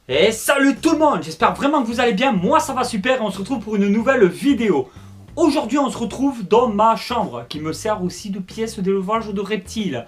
Et salut tout le monde, j'espère vraiment que vous allez bien, moi ça va super et on se retrouve pour une nouvelle vidéo. Aujourd'hui on se retrouve dans ma chambre qui me sert aussi de pièce d'élevage de reptiles.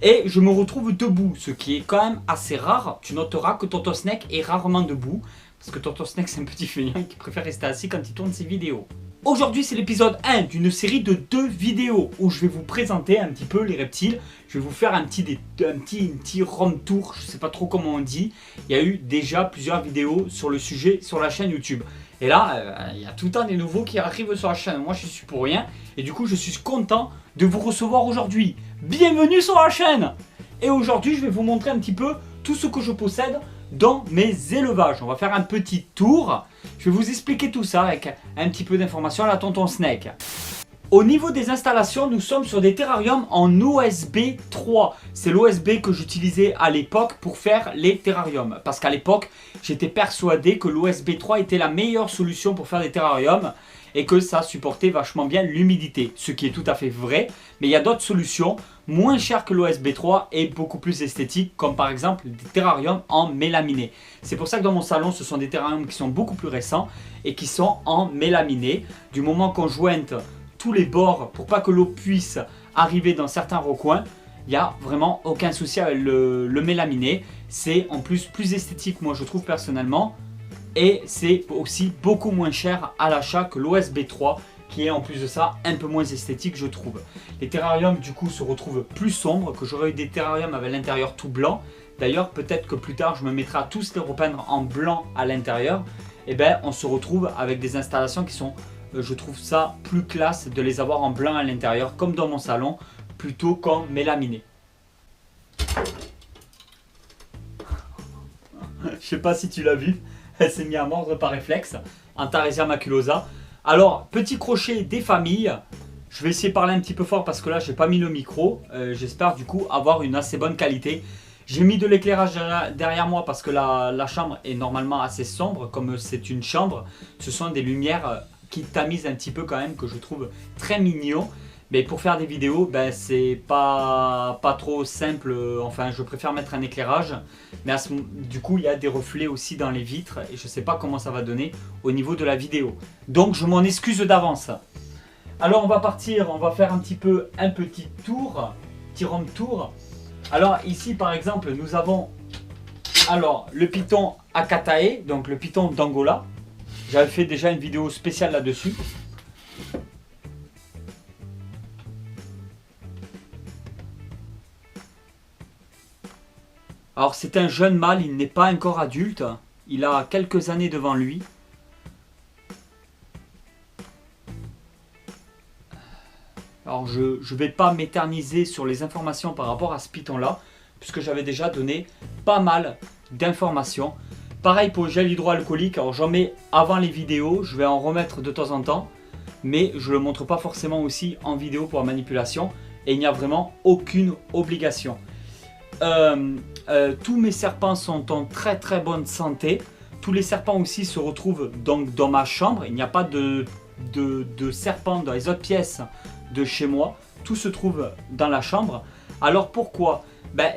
Et je me retrouve debout, ce qui est quand même assez rare. Tu noteras que Tonton Snake est rarement debout, parce que Tonton Snake c'est un petit feignant qui préfère rester assis quand il tourne ses vidéos. Aujourd'hui c'est l'épisode 1 d'une série de 2 vidéos où je vais vous présenter un petit peu les reptiles. Je vais vous faire un petit room tour, je sais pas trop comment on dit. Il y a eu déjà plusieurs vidéos sur le sujet sur la chaîne YouTube. Et là, il y a tout le temps des nouveaux qui arrivent sur la chaîne. Moi je suis pour rien. Et du coup je suis content de vous recevoir aujourd'hui. Bienvenue sur la chaîne. Et aujourd'hui je vais vous montrer un petit peu tout ce que je possède dans mes élevages. On va faire un petit tour. Je vais vous expliquer tout ça avec un petit peu d'informations à la Tonton Snake. Au niveau des installations, nous sommes sur des terrariums en OSB 3. C'est l'OSB que j'utilisais à l'époque pour faire les terrariums. Parce qu'à l'époque, j'étais persuadé que l'OSB 3 était la meilleure solution pour faire des terrariums et que ça supportait vachement bien l'humidité. Ce qui est tout à fait vrai, mais il y a d'autres solutions moins chères que l'OSB 3 et beaucoup plus esthétiques, comme par exemple des terrariums en mélaminé. C'est pour ça que dans mon salon, ce sont des terrariums qui sont beaucoup plus récents et qui sont en mélaminé. Du moment qu'on jointe tous les bords pour pas que l'eau puisse arriver dans certains recoins, il n'y a vraiment aucun souci avec le mélaminé. C'est en plus esthétique, moi je trouve personnellement, et c'est aussi beaucoup moins cher à l'achat que l'OSB 3 qui est en plus de ça un peu moins esthétique je trouve. Les terrariums du coup se retrouvent plus sombres, que j'aurais eu des terrariums avec l'intérieur tout blanc. D'ailleurs peut-être que plus tard je me mettrai à tous les repeindre en blanc à l'intérieur. Et ben on se retrouve avec des installations qui sont, je trouve ça plus classe de les avoir en blanc à l'intérieur comme dans mon salon plutôt qu'en mélaminé. Je sais pas si tu l'as vu, elle s'est mise à mordre par réflexe, Antaresia maculosa. Alors, petit crochet des familles, je vais essayer de parler un petit peu fort parce que là, j'ai pas mis le micro. J'espère du coup avoir une assez bonne qualité. J'ai mis de l'éclairage derrière moi parce que la chambre est normalement assez sombre, comme c'est une chambre. Ce sont des lumières qui tamisent un petit peu quand même, que je trouve très mignon. Mais pour faire des vidéos, ben, c'est pas trop simple. Enfin, je préfère mettre un éclairage. Mais du coup, il y a des reflets aussi dans les vitres. Et je sais pas comment ça va donner au niveau de la vidéo. Donc, je m'en excuse d'avance. Alors, on va partir. On va faire un petit tour. Petit room tour. Alors, ici, par exemple, nous avons le python Akatae. Donc, le python d'Angola. J'avais fait déjà une vidéo spéciale là-dessus. Alors c'est un jeune mâle, il n'est pas encore adulte, il a quelques années devant lui. Alors je ne vais pas m'éterniser sur les informations par rapport à ce python là, puisque j'avais déjà donné pas mal d'informations. Pareil pour le gel hydroalcoolique, alors j'en mets avant les vidéos, je vais en remettre de temps en temps, mais je ne le montre pas forcément aussi en vidéo pour la manipulation, et il n'y a vraiment aucune obligation. Tous mes serpents sont en très bonne santé. Tous les serpents aussi se retrouvent donc dans ma chambre. Il n'y a pas de serpents dans les autres pièces de chez moi. Tout se trouve dans la chambre. Alors pourquoi?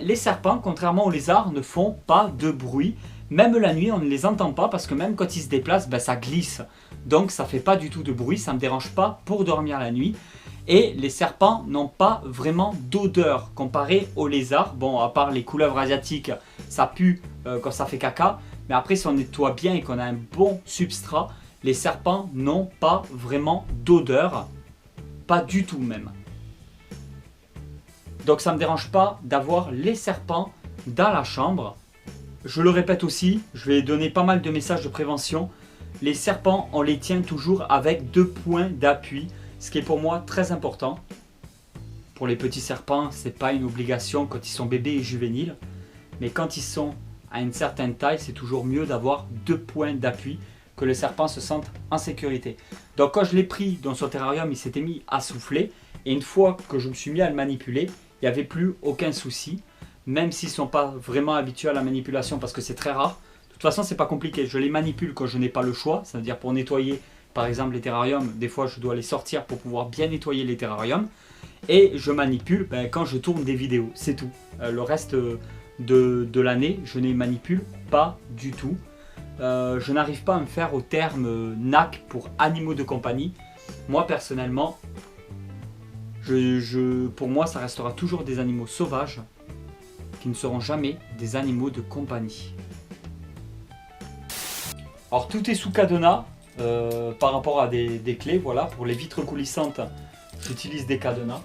Les serpents, contrairement aux lézards, ne font pas de bruit. Même la nuit, on ne les entend pas parce que même quand ils se déplacent, ça glisse. Donc ça ne fait pas du tout de bruit, ça ne me dérange pas pour dormir la nuit. Et les serpents n'ont pas vraiment d'odeur comparé aux lézards. Bon, à part les couleuvres asiatiques, ça pue quand ça fait caca. Mais après, si on nettoie bien et qu'on a un bon substrat, les serpents n'ont pas vraiment d'odeur. Pas du tout même. Donc ça ne me dérange pas d'avoir les serpents dans la chambre. Je le répète aussi, je vais donner pas mal de messages de prévention. Les serpents, on les tient toujours avec 2 points d'appui. Ce qui est pour moi très important. Pour les petits serpents, ce n'est pas une obligation quand ils sont bébés et juvéniles. Mais quand ils sont à une certaine taille, c'est toujours mieux d'avoir 2 points d'appui, que le serpent se sente en sécurité. Donc quand je l'ai pris dans son terrarium, il s'était mis à souffler. Et une fois que je me suis mis à le manipuler, il n'y avait plus aucun souci. Même s'ils ne sont pas vraiment habitués à la manipulation parce que c'est très rare. De toute façon, c'est pas compliqué. Je les manipule quand je n'ai pas le choix. C'est-à-dire pour nettoyer par exemple les terrariums, des fois je dois les sortir pour pouvoir bien nettoyer les terrariums. Et je manipule quand je tourne des vidéos, c'est tout. Le reste de l'année, je ne les manipule pas du tout. Je n'arrive pas à me faire au terme NAC pour animaux de compagnie. Moi personnellement, pour moi ça restera toujours des animaux sauvages qui ne seront jamais des animaux de compagnie. Alors tout est sous cadenas par rapport à des clés, voilà, pour les vitres coulissantes j'utilise des cadenas.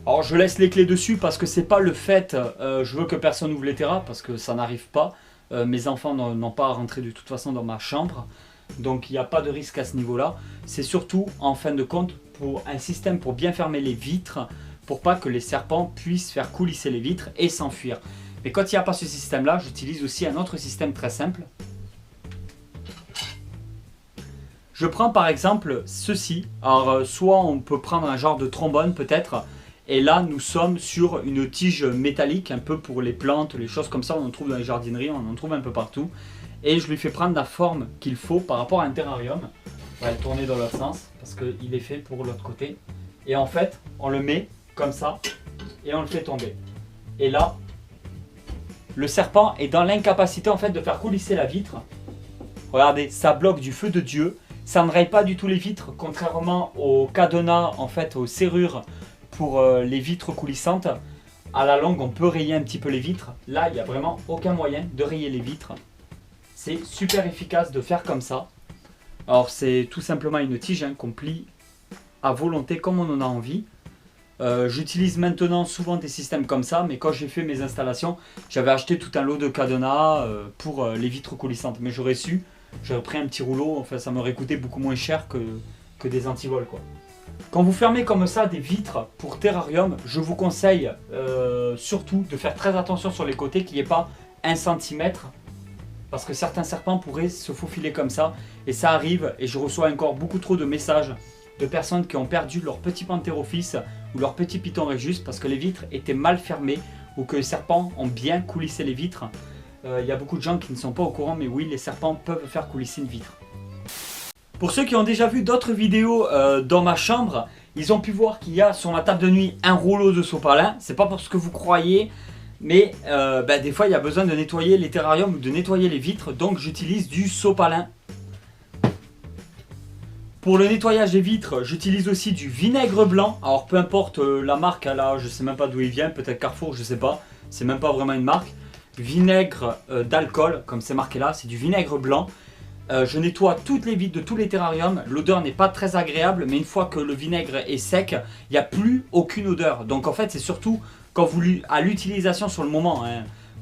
Alors je laisse les clés dessus parce que c'est pas le fait, je veux que personne ouvre les terras parce que ça n'arrive pas. Mes enfants n'ont pas à rentrer de toute façon dans ma chambre, donc il n'y a pas de risque à ce niveau-là. C'est surtout en fin de compte pour un système pour bien fermer les vitres, pour pas que les serpents puissent faire coulisser les vitres et s'enfuir. Mais quand il n'y a pas ce système-là, j'utilise aussi un autre système très simple. Je prends par exemple ceci. Alors soit on peut prendre un genre de trombone peut-être. Et là, nous sommes sur une tige métallique, un peu pour les plantes, les choses comme ça. On en trouve dans les jardineries, on en trouve un peu partout. Et je lui fais prendre la forme qu'il faut par rapport à un terrarium. On va le tourner dans l'autre sens, parce qu'il est fait pour l'autre côté. Et en fait, on le met comme ça, et on le fait tomber. Et là, le serpent est dans l'incapacité en fait de faire coulisser la vitre. Regardez, ça bloque du feu de Dieu. Ça ne raye pas du tout les vitres, contrairement aux cadenas, en fait, aux serrures, pour les vitres coulissantes. À la longue on peut rayer un petit peu les vitres. Là il n'y a vraiment aucun moyen de rayer les vitres. C'est super efficace de faire comme ça. Alors c'est tout simplement une tige qu'on plie à volonté comme on en a envie. J'utilise maintenant souvent des systèmes comme ça, mais quand j'ai fait mes installations j'avais acheté tout un lot de cadenas pour les vitres coulissantes. Mais j'aurais pris un petit rouleau, enfin ça m'aurait coûté beaucoup moins cher que des antivols quoi. Quand vous fermez comme ça des vitres pour terrarium, je vous conseille surtout de faire très attention sur les côtés, qu'il n'y ait pas 1 cm. Parce que certains serpents pourraient se faufiler comme ça. Et ça arrive, et je reçois encore beaucoup trop de messages de personnes qui ont perdu leur petit Pantherophis ou leur petit Python Regius parce que les vitres étaient mal fermées ou que les serpents ont bien coulissé les vitres. Il y a beaucoup de gens qui ne sont pas au courant, mais oui, les serpents peuvent faire coulisser une vitre. Pour ceux qui ont déjà vu d'autres vidéos dans ma chambre, ils ont pu voir qu'il y a sur ma table de nuit un rouleau de sopalin. C'est pas pour ce que vous croyez, mais des fois il y a besoin de nettoyer les terrariums ou de nettoyer les vitres, donc j'utilise du sopalin. Pour le nettoyage des vitres, j'utilise aussi du vinaigre blanc. Alors peu importe la marque, là je sais même pas d'où il vient, peut-être Carrefour, je sais pas. C'est même pas vraiment une marque. Vinaigre d'alcool, comme c'est marqué là, c'est du vinaigre blanc. Je nettoie toutes les vitres de tous les terrariums. L'odeur n'est pas très agréable, mais une fois que le vinaigre est sec, il n'y a plus aucune odeur. Donc en fait, c'est surtout quand vous à l'utilisation sur le moment.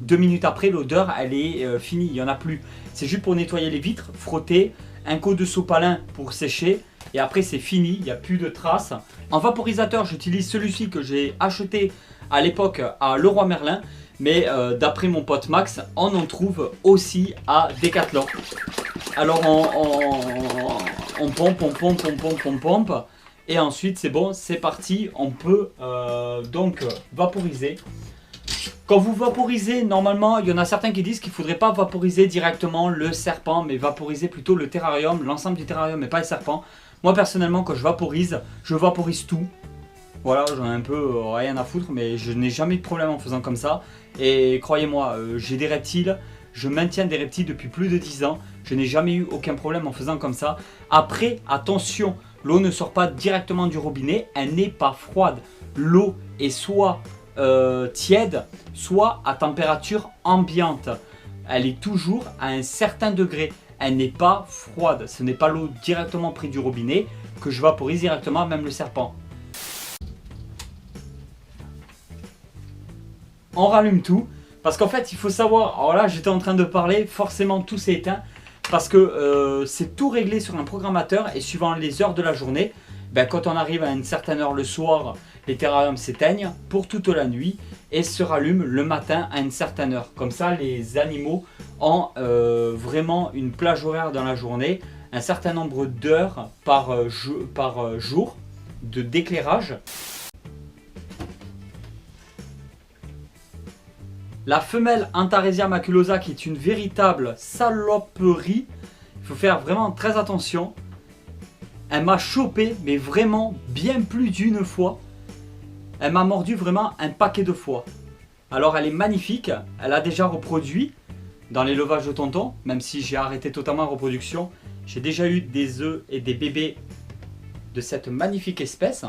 2 minutes après, l'odeur elle est finie, il n'y en a plus. C'est juste pour nettoyer les vitres, frotter, un coup de sopalin pour sécher, et après c'est fini, il n'y a plus de traces. En vaporisateur, j'utilise celui-ci que j'ai acheté à l'époque à Leroy Merlin. Mais d'après mon pote Max, on en trouve aussi à Decathlon. Alors on pompe. Et ensuite c'est bon, c'est parti. On peut donc vaporiser. Quand vous vaporisez, normalement, il y en a certains qui disent qu'il ne faudrait pas vaporiser directement le serpent, mais vaporiser plutôt le terrarium, l'ensemble du terrarium, mais pas le serpent. Moi personnellement, quand je vaporise tout. Voilà, j'en ai un peu rien à foutre, mais je n'ai jamais eu de problème en faisant comme ça. Et croyez-moi, j'ai des reptiles, je maintiens des reptiles depuis plus de 10 ans. Je n'ai jamais eu aucun problème en faisant comme ça. Après, attention, l'eau ne sort pas directement du robinet, elle n'est pas froide. L'eau est soit tiède, soit à température ambiante. Elle est toujours à un certain degré. Elle n'est pas froide. Ce n'est pas l'eau directement prise du robinet que je vaporise directement, même le serpent. On rallume tout parce qu'en fait il faut savoir, alors là j'étais en train de parler, forcément tout s'est éteint parce que c'est tout réglé sur un programmateur et suivant les heures de la journée, quand on arrive à une certaine heure le soir, les terrariums s'éteignent pour toute la nuit et se rallument le matin à une certaine heure. Comme ça les animaux ont vraiment une plage horaire dans la journée, un certain nombre d'heures par jour d'éclairage. La femelle Antaresia maculosa qui est une véritable saloperie, il faut faire vraiment très attention. Elle m'a chopé, mais vraiment bien plus d'une fois. Elle m'a mordu vraiment un paquet de fois. Alors elle est magnifique, elle a déjà reproduit dans l'élevage de tonton, même si j'ai arrêté totalement la reproduction. J'ai déjà eu des œufs et des bébés de cette magnifique espèce.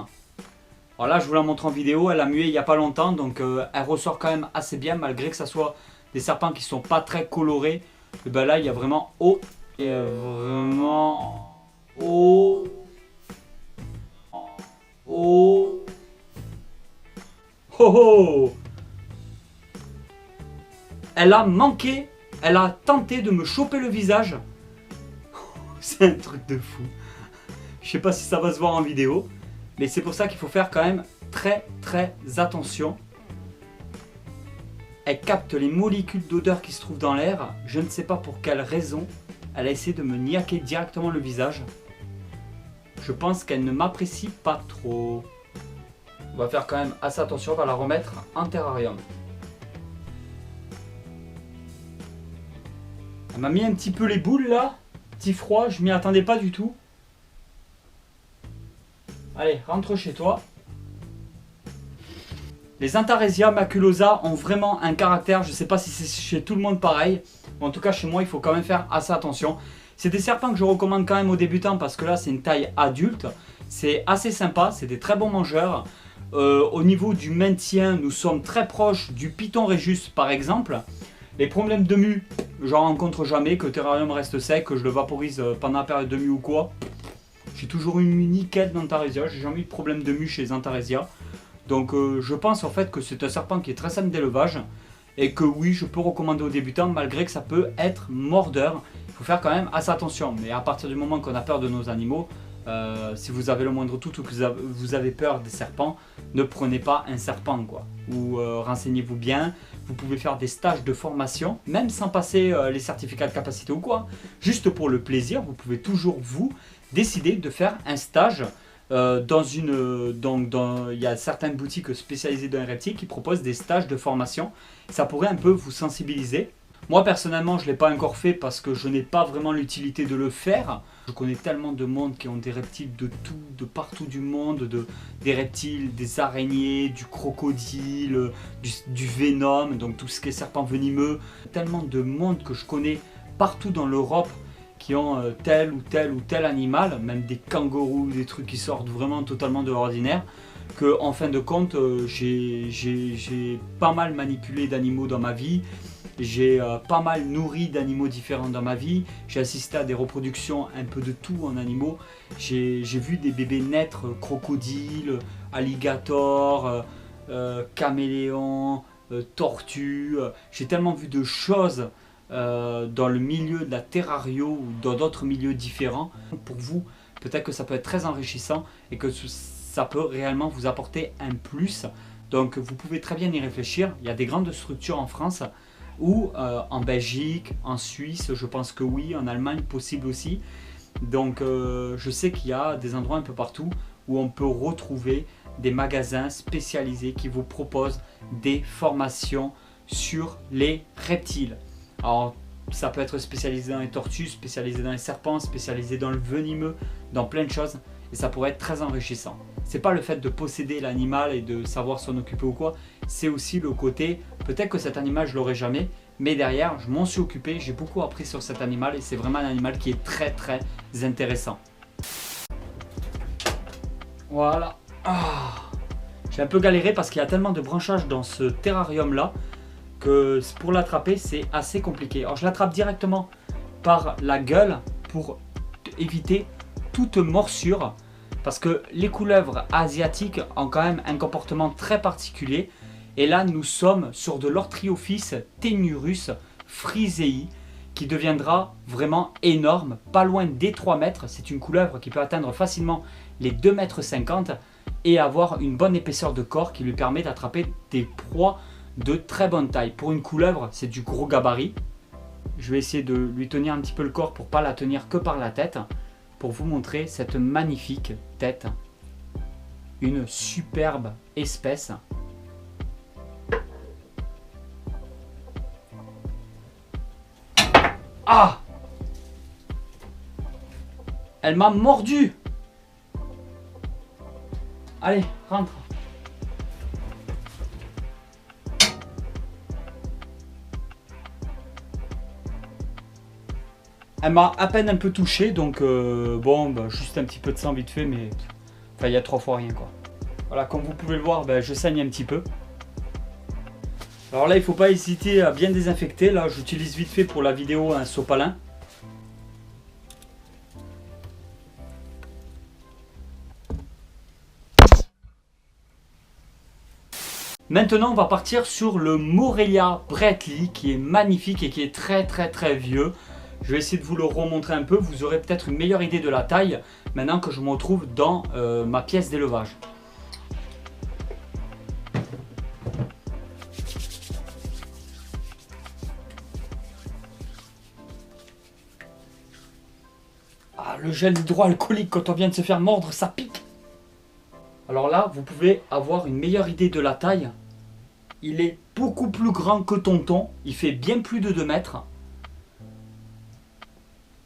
Alors là je vous la montre en vidéo, elle a mué il n'y a pas longtemps, donc elle ressort quand même assez bien malgré que ce soit des serpents qui sont pas très colorés. Et ben là il y a vraiment oh, et vraiment oh, oh, oh, oh. Elle a manqué, elle a tenté de me choper le visage. C'est un truc de fou. Je sais pas si ça va se voir en vidéo, mais c'est pour ça qu'il faut faire quand même très attention. Elle capte les molécules d'odeur qui se trouvent dans l'air. Je ne sais pas pour quelle raison. Elle a essayé de me niaquer directement le visage. Je pense qu'elle ne m'apprécie pas trop. On va faire quand même assez attention, on va la remettre en terrarium. Elle m'a mis un petit peu les boules là. Petit froid, je m'y attendais pas du tout. Allez, rentre chez toi. Les Antaresia maculosa ont vraiment un caractère, je ne sais pas si c'est chez tout le monde pareil, mais en tout cas chez moi il faut quand même faire assez attention. C'est des serpents que je recommande quand même aux débutants parce que là c'est une taille adulte, c'est assez sympa, c'est des très bons mangeurs. Au niveau du maintien, nous sommes très proches du Python Regius par exemple. Les problèmes de mue, j'en rencontre jamais, que le terrarium reste sec, que je le vaporise pendant la période de mue ou quoi. J'ai toujours eu une mue nickel d'Antaresia, j'ai jamais eu de problème de mue chez les Antaresia. Donc je pense en fait que c'est un serpent qui est très simple d'élevage et que oui, je peux recommander aux débutants malgré que ça peut être mordeur. Il faut faire quand même assez attention. Mais à partir du moment qu'on a peur de nos animaux, si vous avez le moindre doute ou que vous avez peur des serpents, ne prenez pas un serpent quoi. Ou renseignez-vous bien. Vous pouvez faire des stages de formation, même sans passer les certificats de capacité ou quoi. Juste pour le plaisir, vous pouvez toujours vous décider de faire un stage. Il y a certaines boutiques spécialisées dans les reptiles qui proposent des stages de formation. Ça pourrait un peu vous sensibiliser. Moi personnellement je ne l'ai pas encore fait parce que je n'ai pas vraiment l'utilité de le faire. Je connais tellement de monde qui ont des reptiles de tout, de partout du monde, des reptiles, des araignées, du crocodile, du venom, donc tout ce qui est serpent venimeux. Tellement de monde que je connais partout dans l'Europe qui ont tel ou tel animal, même des kangourous, des trucs qui sortent vraiment totalement de l'ordinaire, que en fin de compte j'ai pas mal manipulé d'animaux dans ma vie, j'ai pas mal nourri d'animaux différents dans ma vie, j'ai assisté à des reproductions un peu de tout en animaux, j'ai vu des bébés naître, crocodiles, alligators, caméléons, tortues, j'ai tellement vu de choses dans le milieu de la terrario ou dans d'autres milieux différents. Pour vous, peut-être que ça peut être très enrichissant et que ça peut réellement vous apporter un plus. Donc vous pouvez très bien y réfléchir. Il y a des grandes structures en France ou en Belgique, en Suisse, je pense que oui, en Allemagne possible aussi. Donc je sais qu'il y a des endroits un peu partout où on peut retrouver des magasins spécialisés qui vous proposent des formations sur les reptiles. Alors ça peut être spécialisé dans les tortues, spécialisé dans les serpents, spécialisé dans le venimeux, dans plein de choses et ça pourrait être très enrichissant. C'est pas le fait de posséder l'animal et de savoir s'en occuper ou quoi, c'est aussi le côté, peut-être que cet animal je l'aurai jamais, mais derrière je m'en suis occupé, j'ai beaucoup appris sur cet animal et c'est vraiment un animal qui est très intéressant. Voilà. J'ai un peu galéré parce qu'il y a tellement de branchages dans ce terrarium là que pour l'attraper c'est assez compliqué. Alors je l'attrape directement par la gueule pour éviter toute morsure parce que les couleuvres asiatiques ont quand même un comportement très particulier et là nous sommes sur de l'Ortriophis tenurus frisei qui deviendra vraiment énorme, pas loin des 3 mètres. C'est une couleuvre qui peut atteindre facilement les 2,50 m et avoir une bonne épaisseur de corps qui lui permet d'attraper des proies de très bonne taille. Pour une couleuvre, c'est du gros gabarit. Je vais essayer de lui tenir un petit peu le corps pour pas la tenir que par la tête, pour vous montrer cette magnifique tête. Une superbe espèce. Ah! Elle m'a mordu! Allez, rentre. Elle m'a à peine un peu touché, donc bon, bah, juste un petit peu de sang vite fait, mais enfin, il y a 3 fois rien quoi. Voilà, comme vous pouvez le voir, bah, je saigne un petit peu. Alors là, il ne faut pas hésiter à bien désinfecter. Là, j'utilise vite fait pour la vidéo un sopalin. Maintenant, on va partir sur le Morelia Bradley qui est magnifique et qui est très vieux. Je vais essayer de vous le remontrer un peu. Vous aurez peut-être une meilleure idée de la taille maintenant que je me retrouve dans ma pièce d'élevage. Ah, le gel hydroalcoolique quand on vient de se faire mordre, ça pique. Alors là, vous pouvez avoir une meilleure idée de la taille. Il est beaucoup plus grand que Tonton. Il fait bien plus de 2 mètres.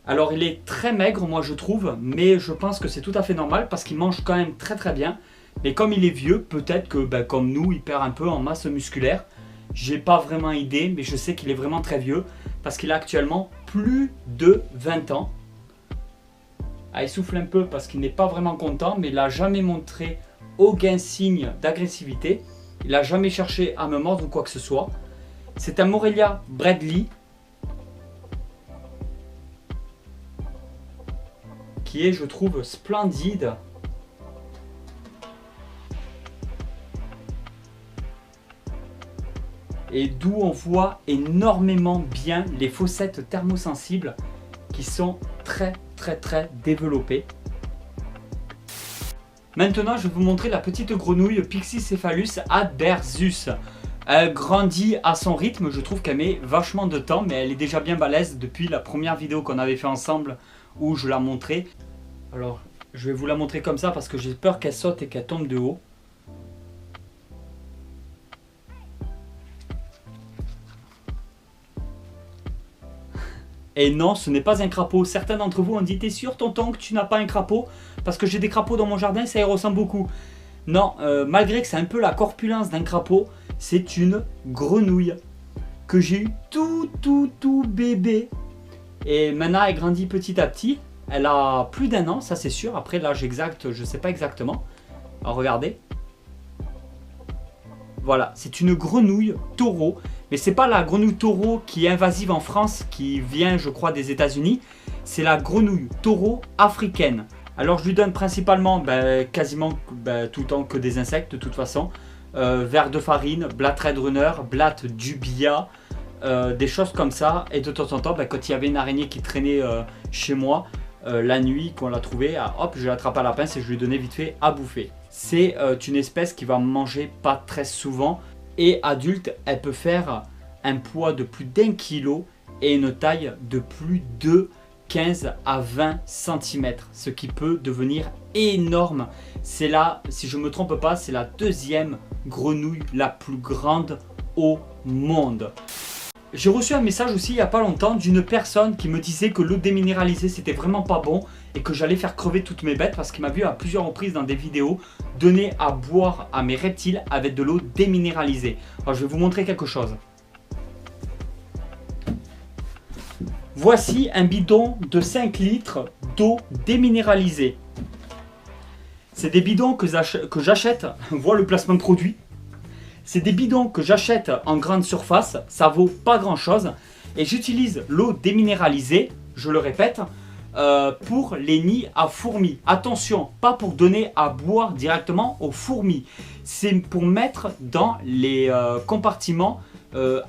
Alors il est très maigre, moi je trouve, mais je pense que c'est tout à fait normal parce qu'il mange quand même très bien. Mais comme il est vieux, peut-être que comme nous, il perd un peu en masse musculaire. J'ai pas vraiment idée, mais je sais qu'il est vraiment très vieux parce qu'il a actuellement plus de 20 ans. Ah, il souffle un peu parce qu'il n'est pas vraiment content, mais il n'a jamais montré aucun signe d'agressivité. Il n'a jamais cherché à me mordre ou quoi que ce soit. C'est un Morelia Bradley qui est, je trouve, splendide. Et d'où on voit énormément bien les fossettes thermosensibles qui sont très développées. Maintenant, je vais vous montrer la petite grenouille Pixycephalus abersus. Elle grandit à son rythme, je trouve qu'elle met vachement de temps, mais elle est déjà bien balèze depuis la première vidéo qu'on avait fait ensemble où je la montrais. Alors, je vais vous la montrer comme ça parce que j'ai peur qu'elle saute et qu'elle tombe de haut. Et non, ce n'est pas un crapaud. Certains d'entre vous ont dit: t'es sûr, tonton, que tu n'as pas un crapaud? Parce que j'ai des crapauds dans mon jardin, ça y ressemble beaucoup. Non, malgré que c'est un peu la corpulence d'un crapaud, c'est une grenouille que j'ai eu tout bébé. Et maintenant, elle grandit petit à petit. Elle a plus d'1 an, ça c'est sûr. Après, l'âge exact, je ne sais pas exactement. Alors, regardez. Voilà, c'est une grenouille taureau. Mais c'est pas la grenouille taureau qui est invasive en France, qui vient, je crois, des États-Unis. C'est la grenouille taureau africaine. Alors, je lui donne principalement, quasiment tout le temps que des insectes, de toute façon. Vers de farine, blatte red runner, blatte dubia, des choses comme ça. Et de temps en temps, quand il y avait une araignée qui traînait chez moi, la nuit, qu'on l'a trouvée, hop, je l'attrape à la pince et je lui donnais vite fait à bouffer. C'est une espèce qui va manger pas très souvent. Et adulte, elle peut faire un poids de plus d'1 kg et une taille de plus de 15 à 20 cm, ce qui peut devenir énorme. C'est là, si je ne me trompe pas, c'est la 2e grenouille la plus grande au monde. J'ai reçu un message aussi il n'y a pas longtemps d'une personne qui me disait que l'eau déminéralisée c'était vraiment pas bon et que j'allais faire crever toutes mes bêtes parce qu'il m'a vu à plusieurs reprises dans des vidéos donner à boire à mes reptiles avec de l'eau déminéralisée. Alors je vais vous montrer quelque chose. Voici un bidon de 5 litres d'eau déminéralisée. C'est des bidons que j'achète, voilà le placement de produit. C'est des bidons que j'achète en grande surface, ça vaut pas grand chose. Et j'utilise l'eau déminéralisée, je le répète, pour les nids à fourmis. Attention, pas pour donner à boire directement aux fourmis. C'est pour mettre dans les compartiments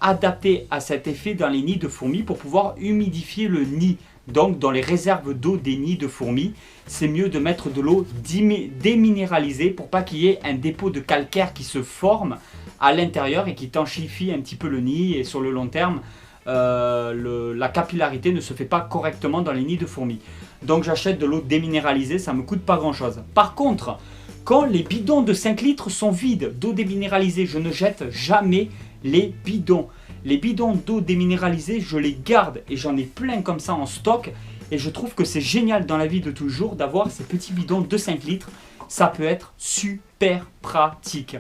adaptés à cet effet dans les nids de fourmis pour pouvoir humidifier le nid. Donc dans les réserves d'eau des nids de fourmis, c'est mieux de mettre de l'eau déminéralisée pour pas qu'il y ait un dépôt de calcaire qui se forme à l'intérieur et qui tanchifie un petit peu le nid, et sur le long terme la capillarité ne se fait pas correctement dans les nids de fourmis. Donc j'achète de l'eau déminéralisée, ça me coûte pas grand chose. Par contre, quand les bidons de 5 litres sont vides d'eau déminéralisée, je ne jette jamais les bidons. Les bidons d'eau déminéralisée, je les garde et j'en ai plein comme ça en stock. Et je trouve que c'est génial dans la vie de tous les jours d'avoir ces petits bidons de 5 litres. Ça peut être super pratique.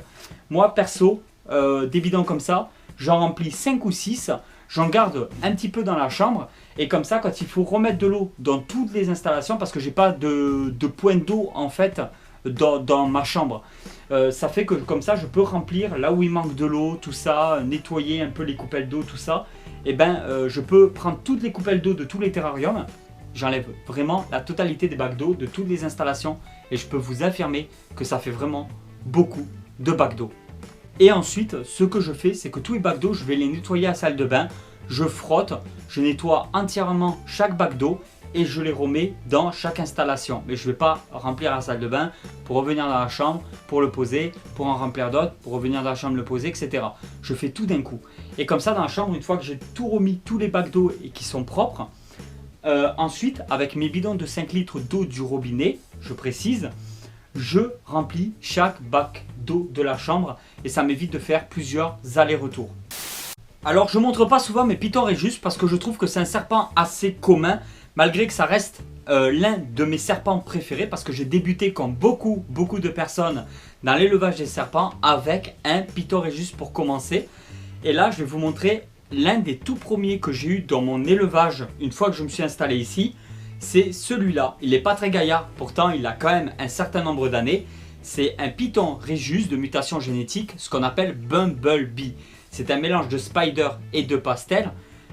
Moi perso, des bidons comme ça, j'en remplis 5 ou 6. j'en garde un petit peu dans la chambre. Et comme ça, quand il faut remettre de l'eau dans toutes les installations, parce que j'ai pas de point d'eau en fait dans ma chambre, ça fait que comme ça, je peux remplir là où il manque de l'eau, tout ça, nettoyer un peu les coupelles d'eau, tout ça. Et ben, je peux prendre toutes les coupelles d'eau de tous les terrariums. J'enlève vraiment la totalité des bacs d'eau de toutes les installations et je peux vous affirmer que ça fait vraiment beaucoup de bacs d'eau. Et ensuite, ce que je fais, c'est que tous les bacs d'eau, je vais les nettoyer à la salle de bain. Je frotte, je nettoie entièrement chaque bac d'eau et je les remets dans chaque installation. Mais je ne vais pas remplir la salle de bain pour revenir dans la chambre, pour le poser, pour en remplir d'autres, pour revenir dans la chambre, le poser, etc. Je fais tout d'un coup. Et comme ça, dans la chambre, une fois que j'ai tout remis, tous les bacs d'eau et qui sont propres, ensuite, avec mes bidons de 5 litres d'eau du robinet, je précise, je remplis chaque bac d'eau de la chambre et ça m'évite de faire plusieurs allers-retours. Alors je ne montre pas souvent mes Python Régis parce que je trouve que c'est un serpent assez commun, malgré que ça reste l'un de mes serpents préférés parce que j'ai débuté comme beaucoup de personnes dans l'élevage des serpents avec un Python Régis pour commencer. Et là je vais vous montrer l'un des tout premiers que j'ai eu dans mon élevage une fois que je me suis installé ici. C'est celui-là. Il n'est pas très gaillard, pourtant il a quand même un certain nombre d'années. C'est un Python Régis de mutation génétique, ce qu'on appelle Bumblebee. C'est un mélange de spider et de pastel.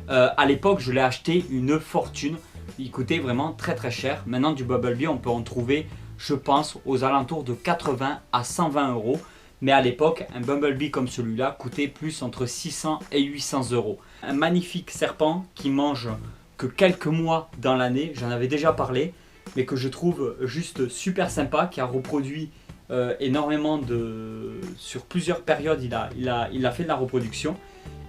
À l'époque, je l'ai acheté une fortune. Il coûtait vraiment très cher. Maintenant, du Bumblebee, on peut en trouver, je pense, aux alentours de 80 à 120 euros. Mais à l'époque, un Bumblebee comme celui-là coûtait plus entre 600 et 800 euros. Un magnifique serpent qui mange que quelques mois dans l'année, j'en avais déjà parlé, mais que je trouve juste super sympa, qui a reproduit énormément sur plusieurs périodes, il a fait de la reproduction.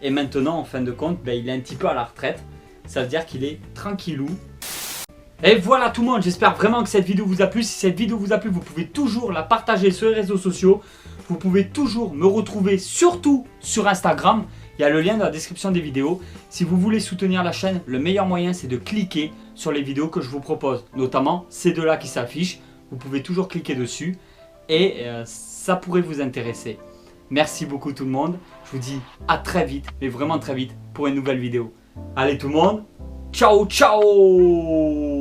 Et maintenant, en fin de compte, il est un petit peu à la retraite. Ça veut dire qu'il est tranquillou. Et voilà tout le monde, j'espère vraiment que cette vidéo vous a plu. Si cette vidéo vous a plu, vous pouvez toujours la partager sur les réseaux sociaux. Vous pouvez toujours me retrouver surtout sur Instagram. Il y a le lien dans la description des vidéos. Si vous voulez soutenir la chaîne, le meilleur moyen c'est de cliquer sur les vidéos que je vous propose. Notamment ces deux-là qui s'affichent. Vous pouvez toujours cliquer dessus et ça pourrait vous intéresser. Merci beaucoup tout le monde. Je vous dis à très vite, mais vraiment très vite pour une nouvelle vidéo. Allez tout le monde, ciao ciao!